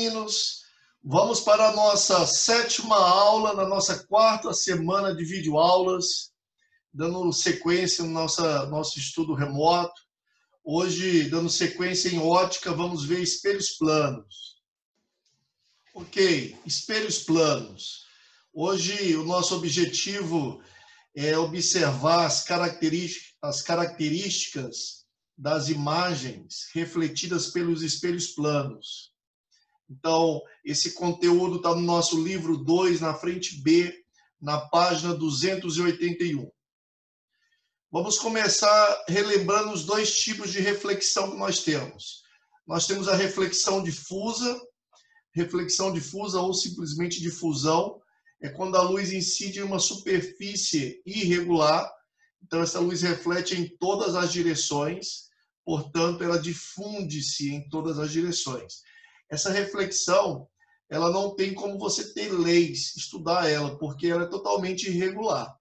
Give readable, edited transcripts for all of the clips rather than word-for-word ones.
meninos. Vamos para a nossa 7ª aula, na nossa 4ª semana de videoaulas, dando sequência no nosso estudo remoto. Hoje, dando sequência em ótica, vamos ver espelhos planos. Ok, espelhos planos. Hoje, o nosso objetivo é observar as características das imagens refletidas pelos espelhos planos. Então, esse conteúdo está no nosso livro 2, na frente B, na página 281. Vamos começar relembrando os dois tipos de reflexão que nós temos. Nós temos a reflexão difusa ou simplesmente difusão, é quando a luz incide em uma superfície irregular, então essa luz reflete em todas as direções, portanto ela difunde-se em todas as direções. Essa reflexão, ela não tem como você ter leis, estudar ela, porque ela é totalmente irregular.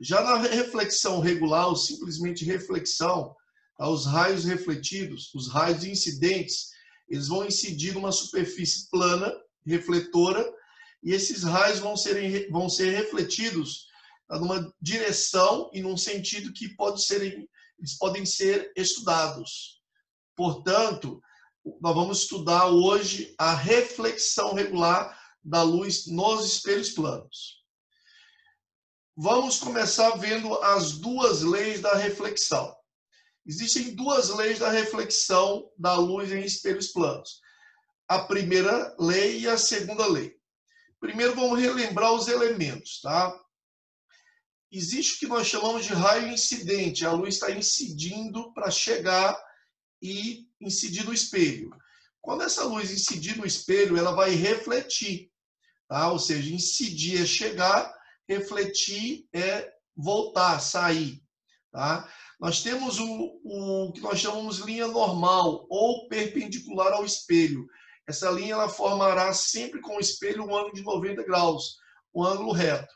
Já na reflexão regular, ou simplesmente reflexão, os raios refletidos, os raios incidentes, eles vão incidir numa superfície plana, refletora, e esses raios vão ser refletidos numa direção e num sentido que eles podem ser estudados. Portanto, nós vamos estudar hoje a reflexão regular da luz nos espelhos planos. Vamos começar vendo as duas leis da reflexão. Existem duas leis da reflexão da luz em espelhos planos. A primeira lei e a segunda lei. Primeiro vamos relembrar os elementos, tá? Existe o que nós chamamos de raio incidente. A luz está incidindo para chegar e incidir no espelho. Quando essa luz incidir no espelho, ela vai refletir, tá? Ou seja, incidir é chegar, refletir é voltar, sair, tá? Nós temos o que nós chamamos de linha normal ou perpendicular ao espelho. Essa linha ela formará sempre com o espelho um ângulo de 90 graus, um ângulo reto.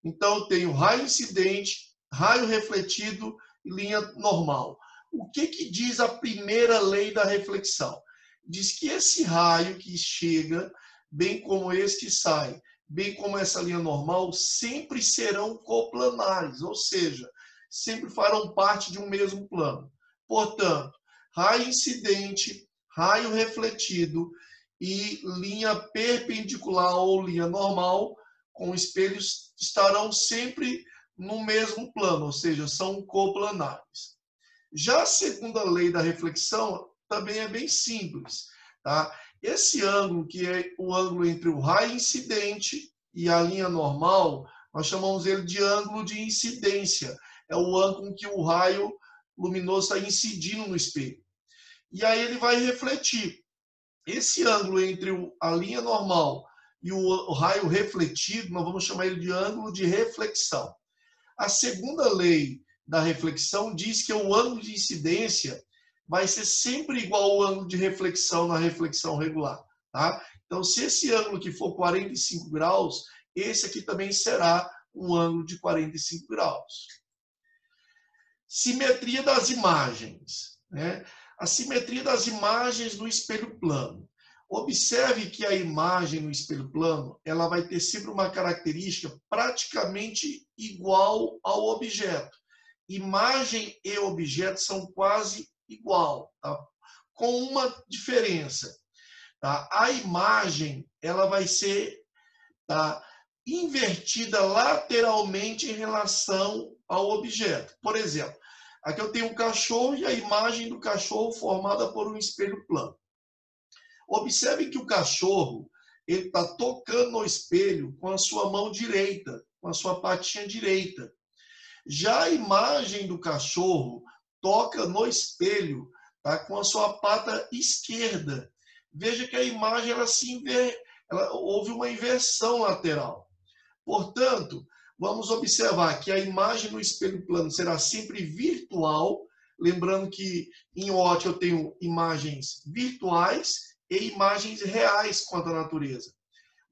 Então, eu tenho raio incidente, raio refletido e linha normal. O que diz a primeira lei da reflexão? Diz que esse raio que chega, bem como esse que sai, bem como essa linha normal, sempre serão coplanares, ou seja, sempre farão parte de um mesmo plano. Portanto, raio incidente, raio refletido e linha perpendicular ou linha normal com espelhos estarão sempre no mesmo plano, ou seja, são coplanares. Já a segunda lei da reflexão também é bem simples, tá? Esse ângulo, que é o ângulo entre o raio incidente e a linha normal, nós chamamos ele de ângulo de incidência. É o ângulo em que o raio luminoso está incidindo no espelho. E aí ele vai refletir. Esse ângulo entre a linha normal e o raio refletido, nós vamos chamar ele de ângulo de reflexão. A segunda lei da reflexão diz que o ângulo de incidência vai ser sempre igual ao ângulo de reflexão na reflexão regular, tá? Então, se esse ângulo aqui for 45 graus, esse aqui também será um ângulo de 45 graus. Simetria das imagens, né? A simetria das imagens no espelho plano. Observe que a imagem no espelho plano, ela vai ter sempre uma característica praticamente igual ao objeto. Imagem e objeto são quase igual, tá? Com uma diferença, tá? A imagem ela vai ser, tá, invertida lateralmente em relação ao objeto. Por exemplo, aqui eu tenho um cachorro e a imagem do cachorro formada por um espelho plano. Observe que o cachorro ele está tocando no espelho com a sua mão direita, com a sua patinha direita. Já a imagem do cachorro toca no espelho, tá, com a sua pata esquerda. Veja que a imagem houve uma inversão lateral. Portanto, vamos observar que a imagem no espelho plano será sempre virtual, lembrando que em ótica eu tenho imagens virtuais e imagens reais quanto à natureza.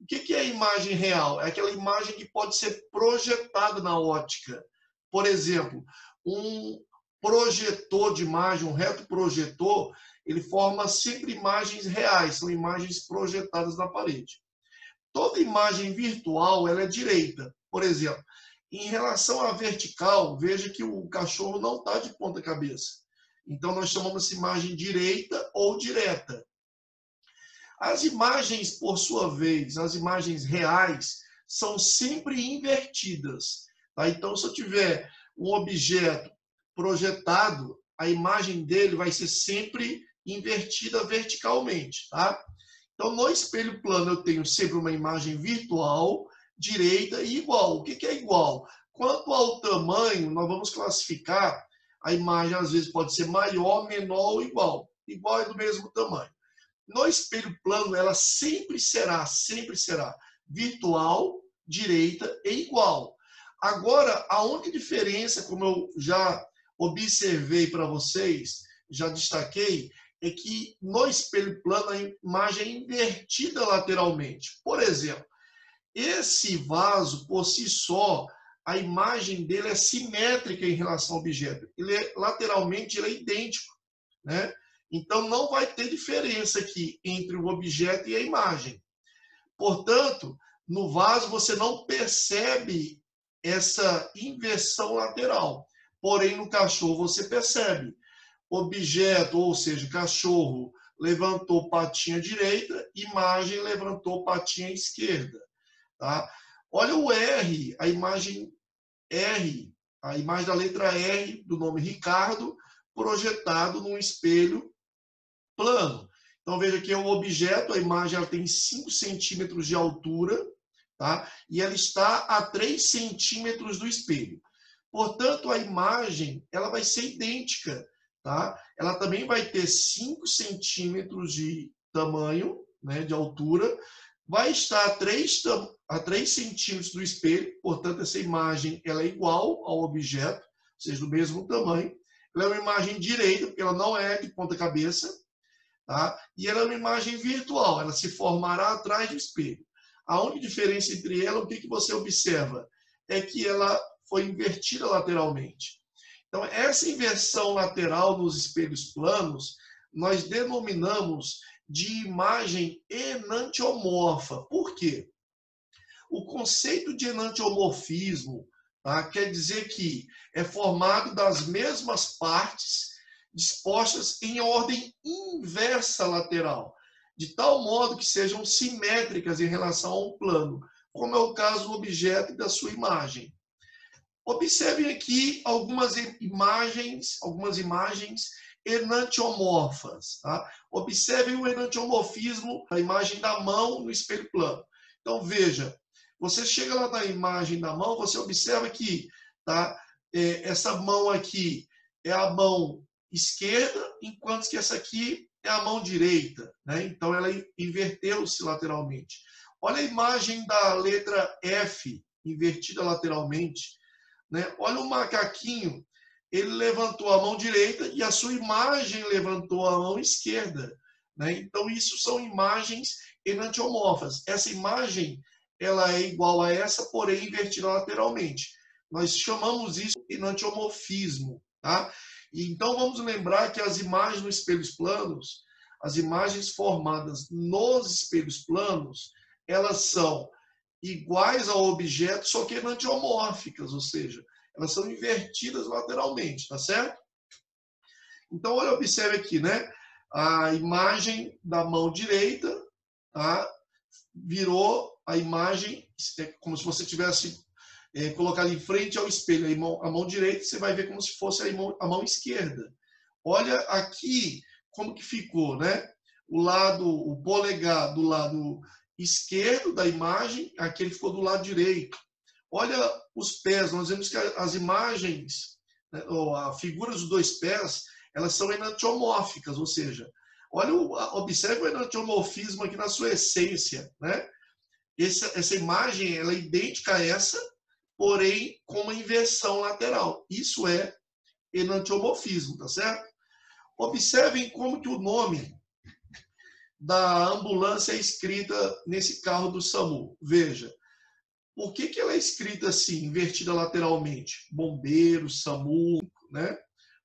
O que é a imagem real? É aquela imagem que pode ser projetada na ótica. Por exemplo, um projetor de imagem, um retroprojetor, ele forma sempre imagens reais, são imagens projetadas na parede. Toda imagem virtual ela é direita. Por exemplo, em relação à vertical, veja que o cachorro não está de ponta cabeça. Então, nós chamamos essa imagem direita ou direta. As imagens, por sua vez, as imagens reais, são sempre invertidas. Tá? Então, se eu tiver um objeto projetado, a imagem dele vai ser sempre invertida verticalmente. Tá? Então, no espelho plano, eu tenho sempre uma imagem virtual, direita e igual. O que é igual? Quanto ao tamanho, nós vamos classificar a imagem, às vezes pode ser maior, menor ou igual. Igual é do mesmo tamanho. No espelho plano, ela sempre será virtual, direita e igual. Agora, a única diferença, como eu já observei para vocês, já destaquei, é que no espelho plano a imagem é invertida lateralmente. Por exemplo, esse vaso, por si só, a imagem dele é simétrica em relação ao objeto. Lateralmente, ele é idêntico, né? Então, não vai ter diferença aqui entre o objeto e a imagem. Portanto, no vaso, você não percebe essa inversão lateral. Porém, no cachorro, você percebe. Objeto, ou seja, cachorro, levantou patinha direita, imagem levantou patinha esquerda. Tá? Olha o R, a imagem R, a imagem da letra R do nome Ricardo, projetado num espelho plano. Então, veja que é um objeto, a imagem ela tem 5 centímetros de altura, tá? E ela está a 3 centímetros do espelho. Portanto, a imagem ela vai ser idêntica, tá? Ela também vai ter 5 centímetros de tamanho, né, de altura, vai estar a 3 centímetros do espelho, portanto, essa imagem ela é igual ao objeto, ou seja, do mesmo tamanho. Ela é uma imagem direita, porque ela não é de ponta cabeça, tá? E ela é uma imagem virtual, ela se formará atrás do espelho. A única diferença entre ela, o que você observa? É que ela foi invertida lateralmente. Então, essa inversão lateral nos espelhos planos, nós denominamos de imagem enantiomorfa. Por quê? O conceito de enantiomorfismo, tá, quer dizer que é formado das mesmas partes dispostas em ordem inversa lateral, de tal modo que sejam simétricas em relação a um plano, como é o caso do objeto e da sua imagem. Observem aqui algumas imagens enantiomorfas. Tá? Observem o enantiomorfismo da imagem da mão no espelho plano. Então, veja, você chega lá na imagem da mão, você observa que tá, essa mão aqui é a mão esquerda, enquanto que essa aqui é a mão direita. Né? Então, ela inverteu-se lateralmente. Olha a imagem da letra F, invertida lateralmente. Né? Olha o macaquinho, ele levantou a mão direita e a sua imagem levantou a mão esquerda. Né? Então, isso são imagens enantiomorfas. Essa imagem ela é igual a essa, porém invertida lateralmente. Nós chamamos isso de enantiomorfismo. Tá? E, então, vamos lembrar que as imagens nos espelhos planos, as imagens formadas nos espelhos planos, elas são iguais ao objeto, só que enantiomórficas, ou seja, elas são invertidas lateralmente, tá certo? Então, olha, observe aqui, né? A imagem da mão direita, tá? Virou a imagem, como se você tivesse colocado em frente ao espelho a mão direita, você vai ver como se fosse a mão esquerda. Olha aqui como que ficou, né? O polegar do lado esquerdo da imagem, aquele ficou do lado direito. Olha os pés, nós vemos que as imagens, né, ou a figura dos dois pés, elas são enantiomórficas, ou seja, observe o enantiomorfismo aqui na sua essência, né? Essa imagem ela é idêntica a essa, porém com uma inversão lateral. Isso é enantiomorfismo, tá certo? Observem como que o nome da ambulância é escrita nesse carro do SAMU. Veja, por que ela é escrita assim, invertida lateralmente? Bombeiro, SAMU, né?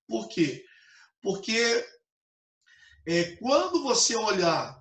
Por quê? Porque Quando você olhar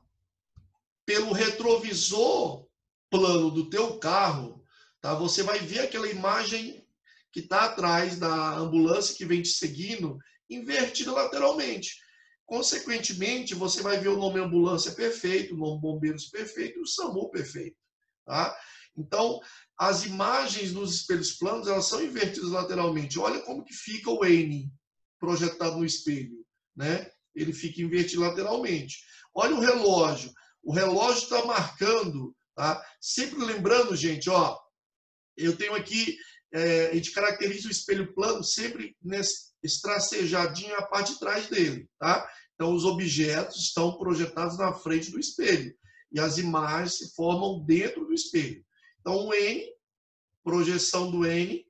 pelo retrovisor plano do teu carro, tá? Você vai ver aquela imagem que está atrás da ambulância que vem te seguindo, invertida lateralmente. Consequentemente, você vai ver o nome ambulância perfeito, o nome bombeiros perfeito e o SAMU perfeito. Tá? Então, as imagens nos espelhos planos, elas são invertidas lateralmente. Olha como que fica o N projetado no espelho, né? Ele fica invertido lateralmente. Olha o relógio. O relógio está marcando, tá? Sempre lembrando, gente, ó, eu tenho aqui, a gente caracteriza o espelho plano sempre nesse estracejadinho a parte de trás dele, tá? Então, os objetos estão projetados na frente do espelho e as imagens se formam dentro do espelho. Então, o N, projeção do N,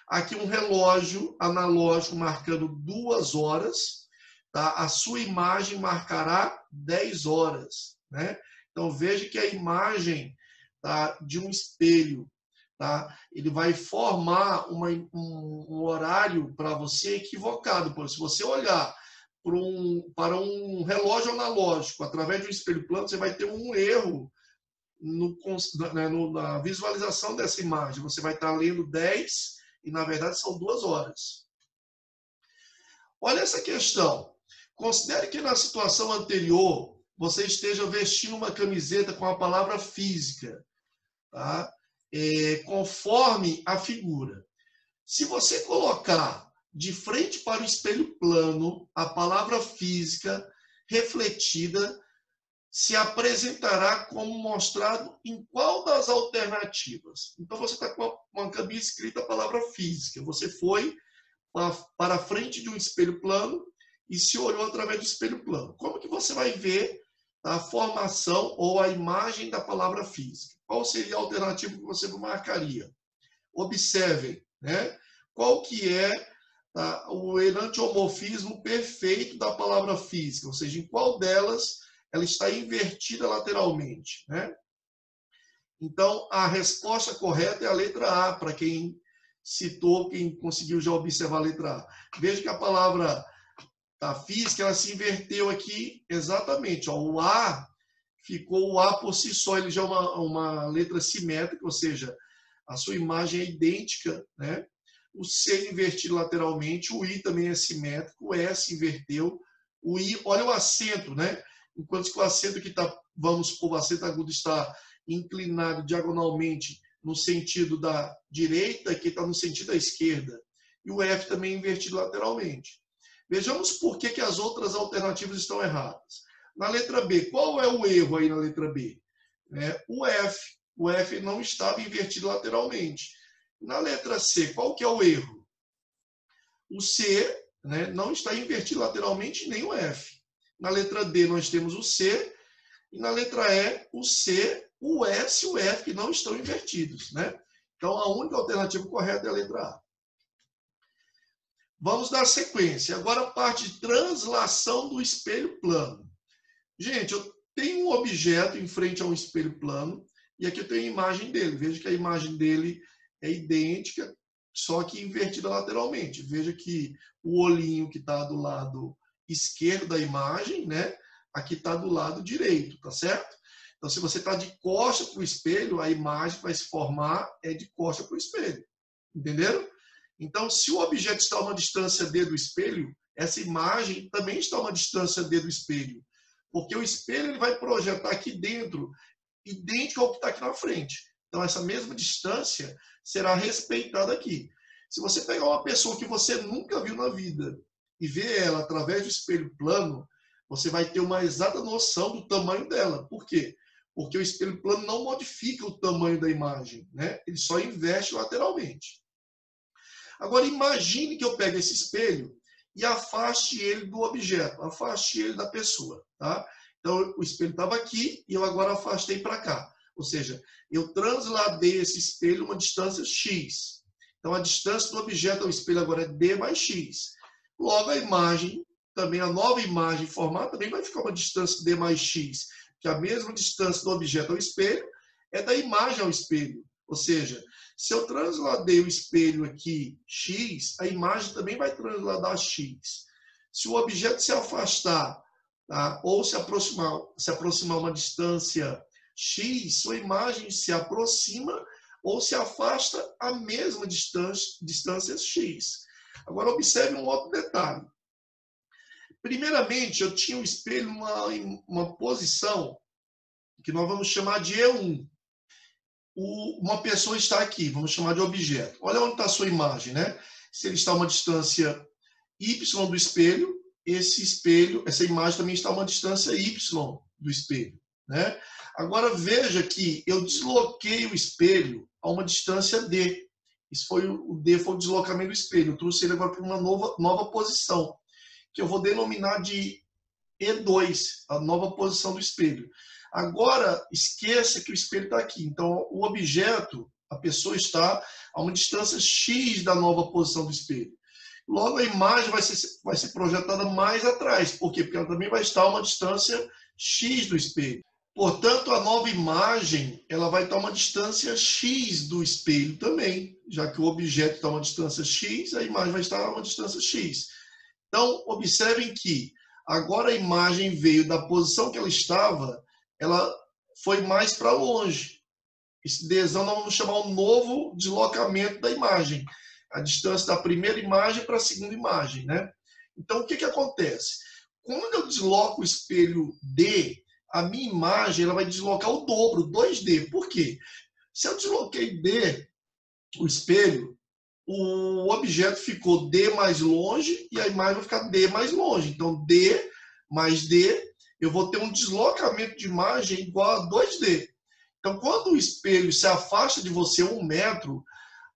aqui um relógio analógico marcando 2 horas, tá? A sua imagem marcará 10 horas, né? Então, veja que a imagem, tá, de um espelho, tá? Ele vai formar um horário para você equivocado. Se você olhar para um relógio analógico através de um espelho plano, você vai ter um erro na visualização dessa imagem. Você vai estar lendo 10 e, na verdade, são 2 horas. Olha essa questão. Considere que na situação anterior você esteja vestindo uma camiseta com a palavra física, tá? Conforme a figura. Se você colocar de frente para o espelho plano a palavra física refletida, se apresentará como mostrado em qual das alternativas? Então, você está com uma camisa escrita a palavra física. Você foi para frente de um espelho plano e se olhou através do espelho plano. Como que você vai ver a formação ou a imagem da palavra física? Qual seria a alternativa que você marcaria? Observem, né? Qual que é o enantiomorfismo perfeito da palavra física, ou seja, em qual delas ela está invertida lateralmente, né? Então, a resposta correta é a letra A, para quem citou, quem conseguiu já observar a letra A. Veja que a palavra física, ela se inverteu aqui exatamente. Ó, o A ficou o A por si só, ele já é uma letra simétrica, ou seja, a sua imagem é idêntica, né? O C invertido lateralmente, o I também é simétrico, o S inverteu, o I, olha o acento, né? Enquanto que o acento que está, vamos supor, o acento agudo está inclinado diagonalmente no sentido da direita, que está no sentido da esquerda. E o F também invertido lateralmente. Vejamos por que as outras alternativas estão erradas. Na letra B, qual é o erro aí na letra B? O F. O F não estava invertido lateralmente. Na letra C, qual que é o erro? O C, né, não está invertido lateralmente, nem o F. Na letra D, nós temos o C. E na letra E, o C, o S e o F, que não estão invertidos, né? Então, a única alternativa correta é a letra A. Vamos dar sequência. Agora, a parte de translação do espelho plano. Gente, eu tenho um objeto em frente a um espelho plano e aqui eu tenho a imagem dele. Veja que a imagem dele é idêntica, só que invertida lateralmente. Veja que o olhinho que está do lado esquerdo da imagem, né? Aqui está do lado direito, tá certo? Então, se você está de costa para o espelho, a imagem vai se formar de costa para o espelho. Entenderam? Então, se o objeto está a uma distância D do espelho, essa imagem também está a uma distância D do espelho. Porque o espelho ele vai projetar aqui dentro, idêntico ao que está aqui na frente. Então, essa mesma distância será respeitada aqui. Se você pegar uma pessoa que você nunca viu na vida e ver ela através do espelho plano, você vai ter uma exata noção do tamanho dela. Por quê? Porque o espelho plano não modifica o tamanho da imagem, né? Ele só inverte lateralmente. Agora, imagine que eu pegue esse espelho e afaste ele do objeto, afaste ele da pessoa, tá? Então, o espelho estava aqui e eu agora afastei para cá. Ou seja, eu transladei esse espelho uma distância x. Então, a distância do objeto ao espelho agora é d mais x. Logo, a imagem, também a nova imagem formada, também vai ficar uma distância d mais x, que a mesma distância do objeto ao espelho é da imagem ao espelho. Ou seja, se eu transladei o espelho aqui x, a imagem também vai transladar x. Se o objeto se afastar tá? Ou se aproximar uma distância x, sua imagem se aproxima ou se afasta a mesma distância x. Agora, observe um outro detalhe. Primeiramente, eu tinha o espelho em uma posição que nós vamos chamar de E1. Uma pessoa está aqui, vamos chamar de objeto. Olha onde está a sua imagem, né? Se ele está a uma distância y do espelho, essa imagem também está a uma distância y do espelho, né? Agora veja que eu desloquei o espelho a uma distância d. O d foi o deslocamento do espelho. Eu trouxe ele agora para uma nova posição, que eu vou denominar de E2, a nova posição do espelho. Agora, esqueça que o espelho está aqui. Então, o objeto, a pessoa está a uma distância x da nova posição do espelho. Logo, a imagem vai ser projetada mais atrás. Por quê? Porque ela também vai estar a uma distância x do espelho. Portanto, a nova imagem ela vai estar a uma distância x do espelho também. Já que o objeto está a uma distância x, a imagem vai estar a uma distância x. Então, observem que agora a imagem veio da posição que ela estava, ela foi mais para longe. Esse desão nós vamos chamar um novo deslocamento da imagem. A distância da primeira imagem para a segunda imagem, né? Então, o que acontece? Quando eu desloco o espelho D, a minha imagem ela vai deslocar o dobro, 2D. Por quê? Se eu desloquei D, o espelho, o objeto ficou D mais longe e a imagem vai ficar D mais longe. Então, D mais D, eu vou ter um deslocamento de imagem igual a 2D. Então, quando o espelho se afasta de você 1 metro,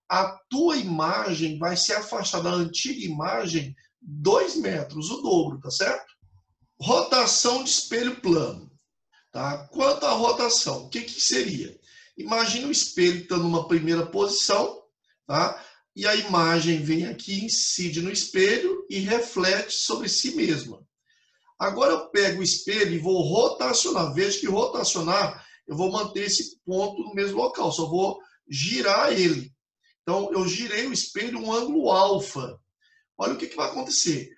a tua imagem vai se afastar da antiga imagem 2 metros, o dobro, tá certo? Rotação de espelho plano. Tá? Quanto à rotação, o que seria? Imagina o espelho estando numa primeira posição, tá? E a imagem vem aqui, incide no espelho e reflete sobre si mesma. Agora eu pego o espelho e vou rotacionar. Veja que rotacionar, eu vou manter esse ponto no mesmo local, só vou girar ele. Então, eu girei o espelho um ângulo alfa. Olha o que vai acontecer.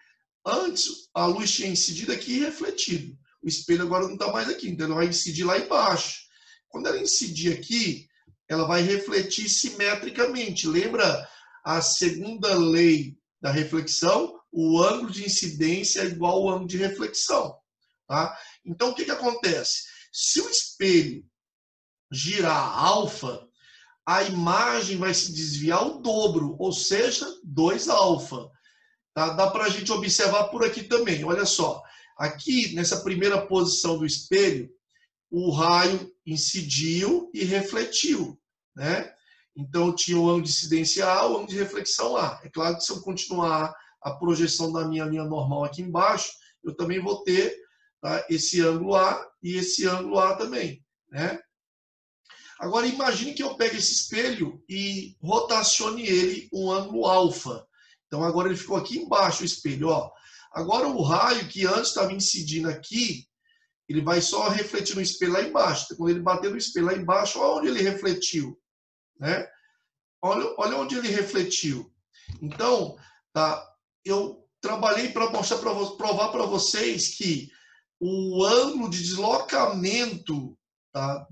Antes, a luz tinha incidido aqui e refletido. O espelho agora não está mais aqui, então ela vai incidir lá embaixo. Quando ela incidir aqui, ela vai refletir simetricamente. Lembra a segunda lei da reflexão? O ângulo de incidência é igual ao ângulo de reflexão. Tá? Então, o que acontece? Se o espelho girar alfa, a imagem vai se desviar o dobro, ou seja, 2 alfa. Tá? Dá para a gente observar por aqui também. Olha só, aqui nessa primeira posição do espelho, o raio incidiu e refletiu, né? Então tinha o ângulo de incidência A, o ângulo de reflexão A. É claro que se eu continuar a projeção da minha linha normal aqui embaixo, eu também vou ter, tá, esse ângulo A e esse ângulo A também, né? Agora, imagine que eu pegue esse espelho e rotacione ele um ângulo alfa. Então, agora ele ficou aqui embaixo, o espelho. Ó. Agora, o raio que antes estava incidindo aqui, ele vai só refletir no espelho lá embaixo. Então, quando ele bater no espelho lá embaixo, olha onde ele refletiu. Né? Olha onde ele refletiu. Então, tá, eu trabalhei para provar para vocês que o ângulo de deslocamento, tá,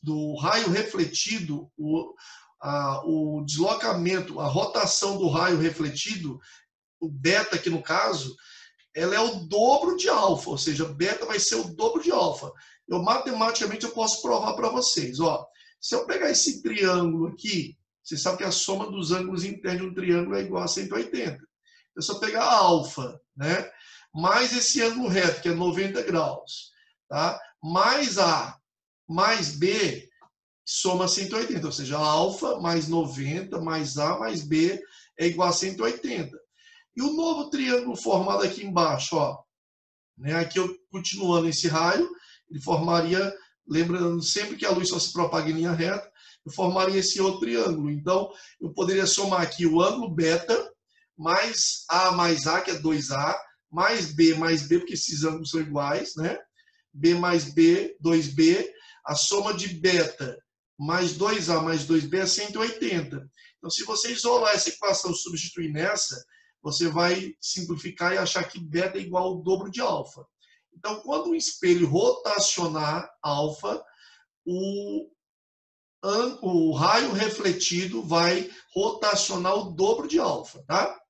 do raio refletido, o deslocamento, a rotação do raio refletido, o beta aqui no caso, ela é o dobro de alfa, ou seja, beta vai ser o dobro de alfa. Matematicamente eu posso provar para vocês. Ó, se eu pegar esse triângulo aqui, você sabe que a soma dos ângulos internos de um triângulo é igual a 180. Então, se eu pegar alfa, né, mais esse ângulo reto, que é 90 graus, tá, mais A mais B, soma 180, ou seja, alfa mais 90 mais A mais B é igual a 180. E o novo triângulo formado aqui embaixo, ó, né, aqui eu continuando esse raio, ele formaria, lembrando sempre que a luz só se propaga em linha reta, eu formaria esse outro triângulo. Então, eu poderia somar aqui o ângulo beta, mais A, que é 2A, mais B, porque esses ângulos são iguais, né? B mais B, 2B, a soma de beta mais 2A mais 2B é 180. Então, se você isolar essa equação e substituir nessa, você vai simplificar e achar que beta é igual ao dobro de alfa. Então, quando o espelho rotacionar alfa, o raio refletido vai rotacionar o dobro de alfa, tá?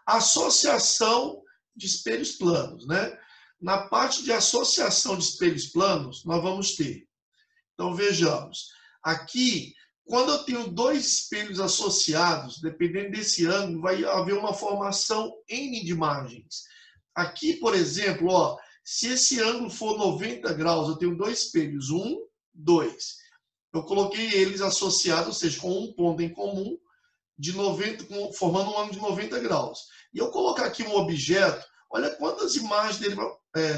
Associação de espelhos planos, né? Na parte de associação de espelhos planos, nós vamos ter. Então, vejamos. Aqui, quando eu tenho dois espelhos associados, dependendo desse ângulo, vai haver uma formação N de imagens. Aqui, por exemplo, ó, se esse ângulo for 90 graus, eu tenho dois espelhos, 1, 2. Eu coloquei eles associados, ou seja, com um ponto em comum, de 90, formando um ângulo de 90 graus. E eu colocar aqui um objeto, olha quantas imagens dele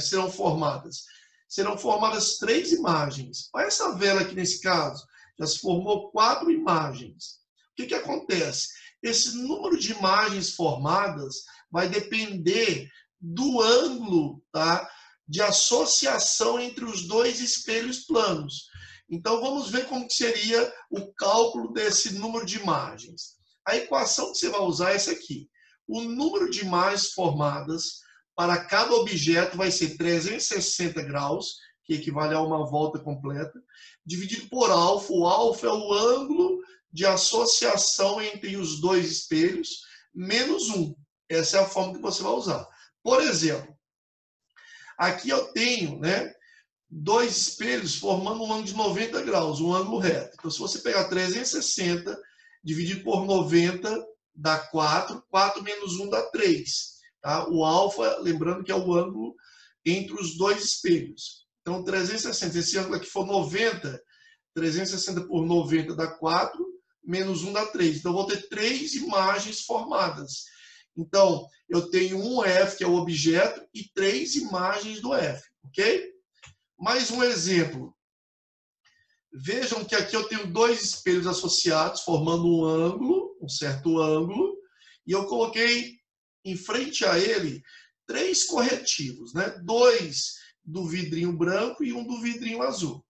serão formadas. Serão formadas 3 imagens. Olha essa vela aqui nesse caso. Já se formou 4 imagens. O que acontece? Esse número de imagens formadas vai depender do ângulo, tá, de associação entre os dois espelhos planos. Então, vamos ver como que seria o cálculo desse número de imagens. A equação que você vai usar é essa aqui. O número de imagens formadas para cada objeto vai ser 360 graus, que equivale a uma volta completa, dividido por alfa. O alfa é o ângulo de associação entre os dois espelhos, menos 1. Essa é a forma que você vai usar. Por exemplo, aqui eu tenho, né, dois espelhos formando um ângulo de 90 graus, um ângulo reto. Então, se você pegar 360, dividir por 90, dá 4. 4 menos 1 dá 3. Tá? O alfa, lembrando que é o ângulo entre os dois espelhos. Então, 360, esse ângulo aqui for 90, 360 por 90 dá 4, menos 1 dá 3. Então, eu vou ter 3 imagens formadas. Então, eu tenho um F, que é o objeto, e 3 imagens do F, ok? Mais um exemplo. Vejam que aqui eu tenho dois espelhos associados, formando um ângulo, um certo ângulo, e eu coloquei em frente a ele 3 corretivos, né? 2 do vidrinho branco e um do vidrinho azul.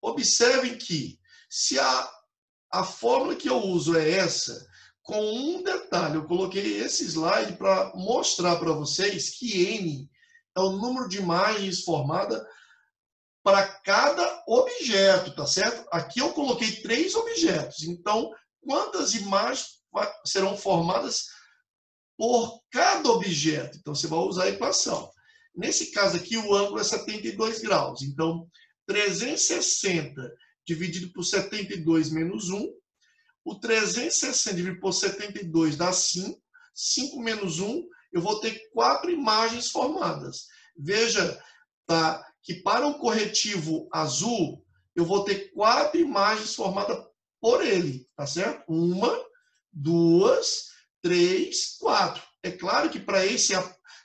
Observem que, se a fórmula que eu uso é essa, com um detalhe, eu coloquei esse slide para mostrar para vocês que N é o número de imagens formada para cada objeto, tá certo? Aqui eu coloquei 3 objetos. Então, quantas imagens serão formadas por cada objeto? Então, você vai usar a equação. Nesse caso aqui, o ângulo é 72 graus. Então, 360 dividido por 72 menos 1. O 360 dividido por 72 dá 5. 5 menos 1, eu vou ter 4 imagens formadas. Veja, tá, que para o corretivo azul, eu vou ter 4 imagens formadas por ele, tá certo? 1, 2, 3, 4. É claro que para esse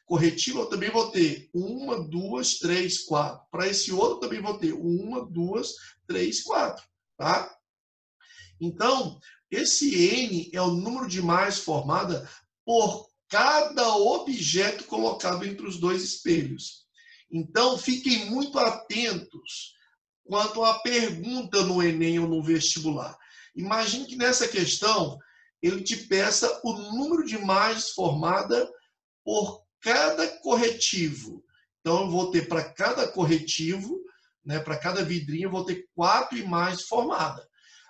corretivo eu também vou ter 1, 2, 3, 4. Para esse outro também vou ter 1, 2, 3, 4, tá? Então, esse N é o número de imagens formada por cada objeto colocado entre os dois espelhos. Então, fiquem muito atentos quanto à pergunta no Enem ou no vestibular. Imagine que nessa questão ele te peça o número de imagens formada por cada corretivo. Então, eu vou ter para cada corretivo, né, para cada vidrinho, eu vou ter 4 imagens formadas.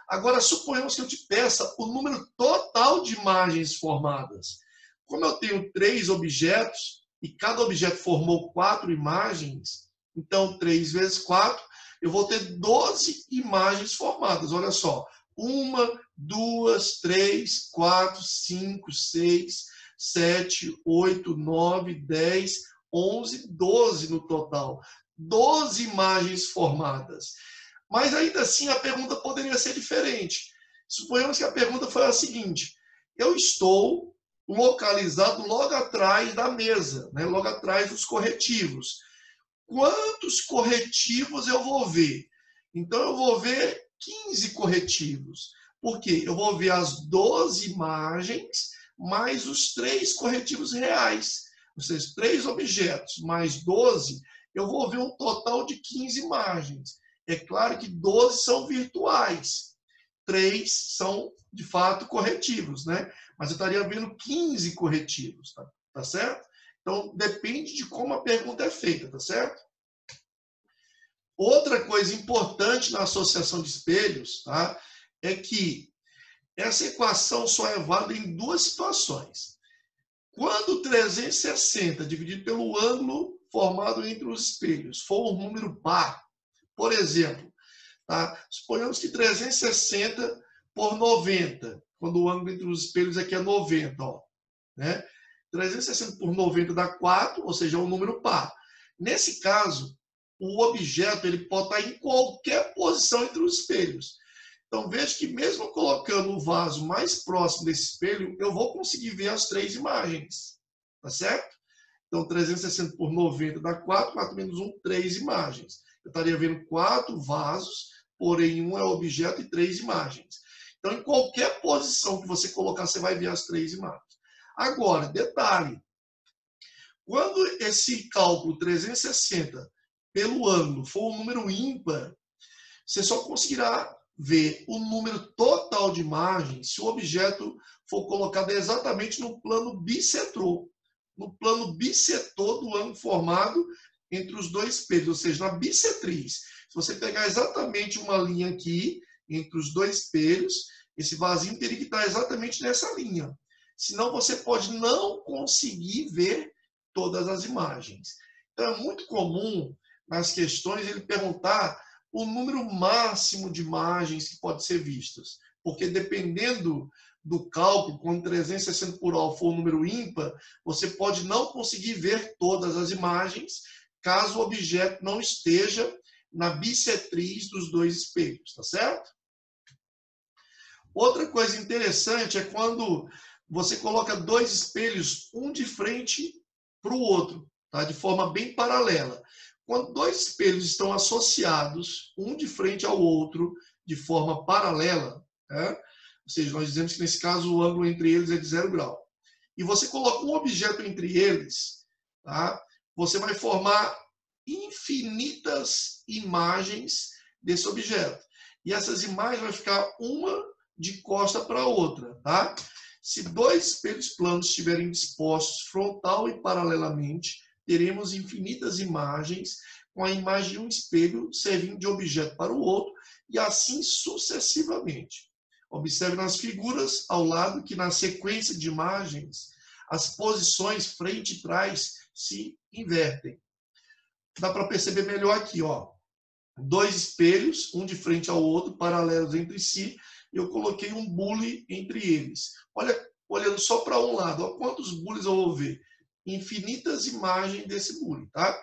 Agora, suponhamos que eu te peça o número total de imagens formadas. Como eu tenho 3 objetos, e cada objeto formou 4 imagens, então 3 vezes 4, eu vou ter 12 imagens formadas. Olha só, 1, 2, 3, 4, 5, 6, 7, 8, 9, 10, 11, 12 no total. 12 imagens formadas. Mas ainda assim a pergunta poderia ser diferente. Suponhamos que a pergunta foi a seguinte: eu estou localizado logo atrás da mesa, né? Logo atrás dos corretivos. Quantos corretivos eu vou ver? Então eu vou ver 15 corretivos. Por quê? Eu vou ver as 12 imagens mais os 3 corretivos reais. Ou seja, 3 objetos mais 12, eu vou ver um total de 15 imagens. É claro que 12 são virtuais. 3 são, de fato, corretivos, né? Mas eu estaria vendo 15 corretivos, tá certo? Então, depende de como a pergunta é feita, tá certo? Outra coisa importante na associação de espelhos, tá? É que essa equação só é válida em duas situações. Quando 360 dividido pelo ângulo formado entre os espelhos for um número par, por exemplo, tá? Suponhamos que 360 por 90, quando o ângulo entre os espelhos aqui é 90, ó, né? 360 por 90 dá 4, ou seja, é um número par. Nesse caso, o objeto ele pode estar em qualquer posição entre os espelhos. Então, veja que mesmo colocando o vaso mais próximo desse espelho, eu vou conseguir ver as 3 imagens, tá certo? Então, 360 por 90 dá 4, 4 menos 1, 3 imagens. Eu estaria vendo 4 vasos, porém um é objeto e 3 imagens. Então, em qualquer posição que você colocar, você vai ver as 3 imagens. Agora, detalhe, quando esse cálculo 360 pelo ângulo for um número ímpar, você só conseguirá ver o número total de imagens se o objeto for colocado exatamente no plano bissetor. No plano bissetor do ângulo formado entre os dois espelhos, ou seja, na bissetriz. Se você pegar exatamente uma linha aqui, entre os dois espelhos, esse vasinho teria que estar exatamente nessa linha. Senão você pode não conseguir ver todas as imagens. Então é muito comum nas questões ele perguntar o número máximo de imagens que pode ser vistas. Porque dependendo do cálculo, quando 360 por alfa for um número ímpar, você pode não conseguir ver todas as imagens, caso o objeto não esteja na bissetriz dos dois espelhos, tá certo? Outra coisa interessante é quando você coloca dois espelhos, um de frente para o outro, tá? De forma bem paralela. Quando dois espelhos estão associados, um de frente ao outro, de forma paralela, né? Ou seja, nós dizemos que nesse caso o ângulo entre eles é de 0 grau. E você coloca um objeto entre eles, tá? Você vai formar infinitas imagens desse objeto. E essas imagens vão ficar uma de costa para outra, tá? Se dois espelhos planos estiverem dispostos frontal e paralelamente, teremos infinitas imagens com a imagem de um espelho servindo de objeto para o outro e assim sucessivamente. Observe nas figuras ao lado que na sequência de imagens as posições frente e trás se invertem. Dá para perceber melhor aqui, ó. Dois espelhos, um de frente ao outro, paralelos entre si, e eu coloquei um bule entre eles. Olha, olhando só para um lado, ó, quantos bules eu vou ver? Infinitas imagens desse bule, tá?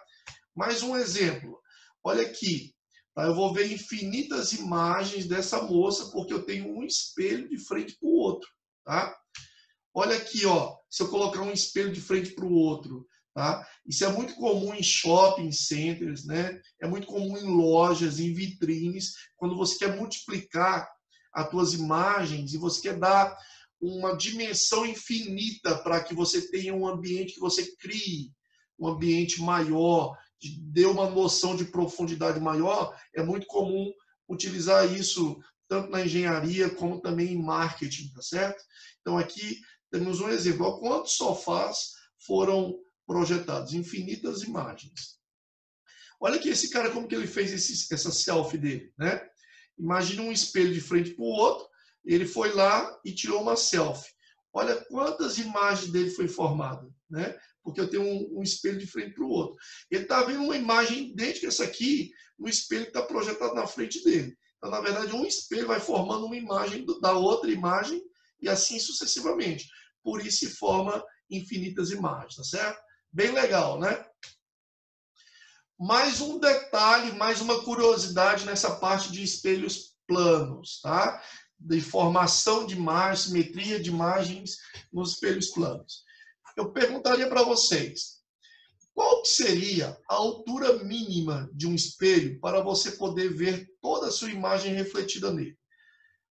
Mais um exemplo. Olha aqui, tá? Eu vou ver infinitas imagens dessa moça porque eu tenho um espelho de frente para o outro, tá? Olha aqui, ó, se eu colocar um espelho de frente para o outro, tá? Isso é muito comum em shopping centers, né? É muito comum em lojas, em vitrines, quando você quer multiplicar as tuas imagens e você quer dar uma dimensão infinita para que você tenha um ambiente que você crie, um ambiente maior, que dê uma noção de profundidade maior, é muito comum utilizar isso tanto na engenharia como também em marketing, tá certo? Então aqui temos um exemplo. Olha quantos sofás foram projetados? Infinitas imagens. Olha aqui esse cara, como que ele fez essa selfie dele, né? Imagina um espelho de frente para o outro, ele foi lá e tirou uma selfie. Olha quantas imagens dele foi formada, né? Porque eu tenho um espelho de frente para o outro. Ele está vendo uma imagem idêntica a essa aqui, no espelho que está projetado na frente dele. Então, na verdade, um espelho vai formando uma imagem da outra imagem e assim sucessivamente. Por isso se forma infinitas imagens, tá certo? Bem legal, né? Mais um detalhe, mais uma curiosidade nessa parte de espelhos planos, tá? De formação de imagens, simetria de imagens nos espelhos planos. Eu perguntaria para vocês, qual que seria a altura mínima de um espelho para você poder ver toda a sua imagem refletida nele?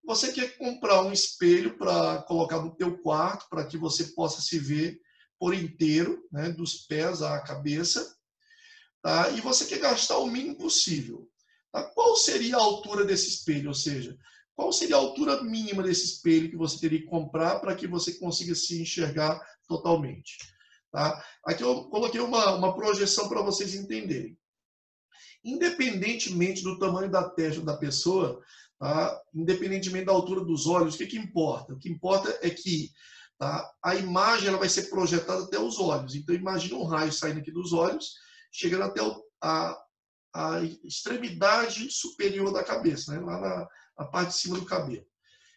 Você quer comprar um espelho para colocar no teu quarto, para que você possa se ver por inteiro, né, dos pés à cabeça, tá? E você quer gastar o mínimo possível. Tá? Qual seria a altura desse espelho? Ou seja, qual seria a altura mínima desse espelho que você teria que comprar para que você consiga se enxergar totalmente? Tá? Aqui eu coloquei uma projeção para vocês entenderem. Independentemente do tamanho da testa da pessoa, tá? Independentemente da altura dos olhos, o que importa? O que importa é que, tá, a imagem ela vai ser projetada até os olhos. Então, imagine um raio saindo aqui dos olhos, chegando até a extremidade superior da cabeça, né? Lá na parte de cima do cabelo.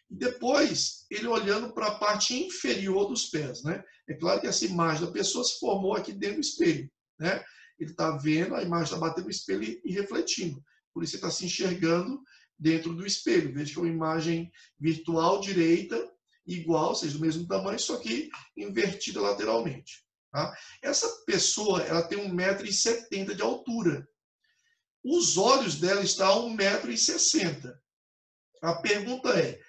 E depois, ele olhando para a parte inferior dos pés, né? É claro que essa imagem da pessoa se formou aqui dentro do espelho, né? Ele está vendo, a imagem está batendo no espelho e refletindo. Por isso ele está se enxergando dentro do espelho. Veja que é uma imagem virtual direita, igual, ou seja, do mesmo tamanho, só que invertida lateralmente. Tá? Essa pessoa ela tem 1,70 m de altura. Os olhos dela estão a 1,60 m. A pergunta é,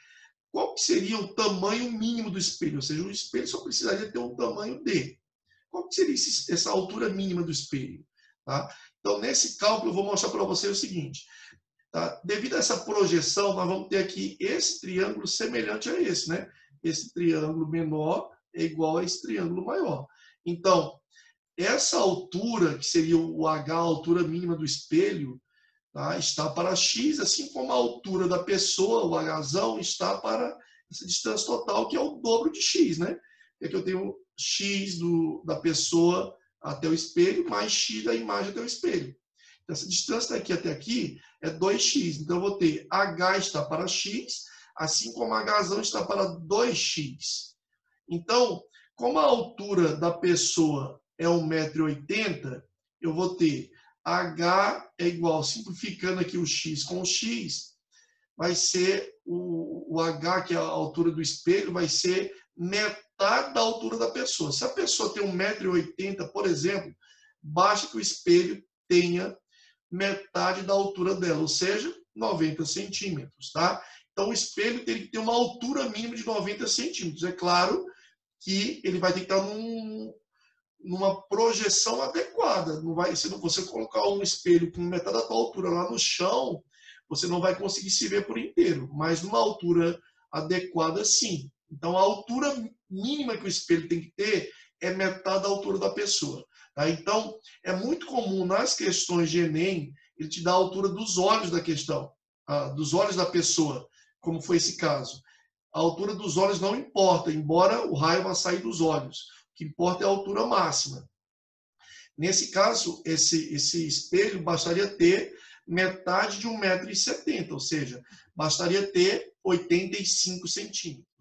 qual seria o tamanho mínimo do espelho? Ou seja, o espelho só precisaria ter um tamanho D. Qual seria essa altura mínima do espelho? Tá? Então, nesse cálculo, eu vou mostrar para vocês o seguinte. Tá? Devido a essa projeção, nós vamos ter aqui esse triângulo semelhante a esse. Né? Esse triângulo menor é igual a esse triângulo maior. Então, essa altura, que seria o H, a altura mínima do espelho, tá, está para x, assim como a altura da pessoa, o Hzão, está para essa distância total, que é o dobro de x. Né? É que eu tenho x da pessoa até o espelho, mais x da imagem até o espelho. Então, essa distância daqui até aqui é 2x. Então, eu vou ter h está para x, assim como Hzão está para 2x. Então, como a altura da pessoa é 1,80 m, eu vou ter h é igual, simplificando aqui o x com o x, vai ser o h, que é a altura do espelho, vai ser metade da altura da pessoa. Se a pessoa tem 1,80 m, por exemplo, basta que o espelho tenha metade da altura dela, ou seja, 90 centímetros. Tá? Então, o espelho tem que ter uma altura mínima de 90 centímetros. É claro que ele vai ter que estar numa projeção adequada. Não vai, se você colocar um espelho com metade da tua altura lá no chão, você não vai conseguir se ver por inteiro, mas numa altura adequada, sim. Então, a altura mínima que o espelho tem que ter é metade da altura da pessoa. Tá? Então, é muito comum nas questões de Enem, ele te dá a altura dos olhos da questão, dos olhos da pessoa, como foi esse caso. A altura dos olhos não importa, embora o raio vá sair dos olhos. O que importa é a altura máxima. Nesse caso, esse espelho bastaria ter metade de 1,70 m, ou seja, bastaria ter 85 centímetros.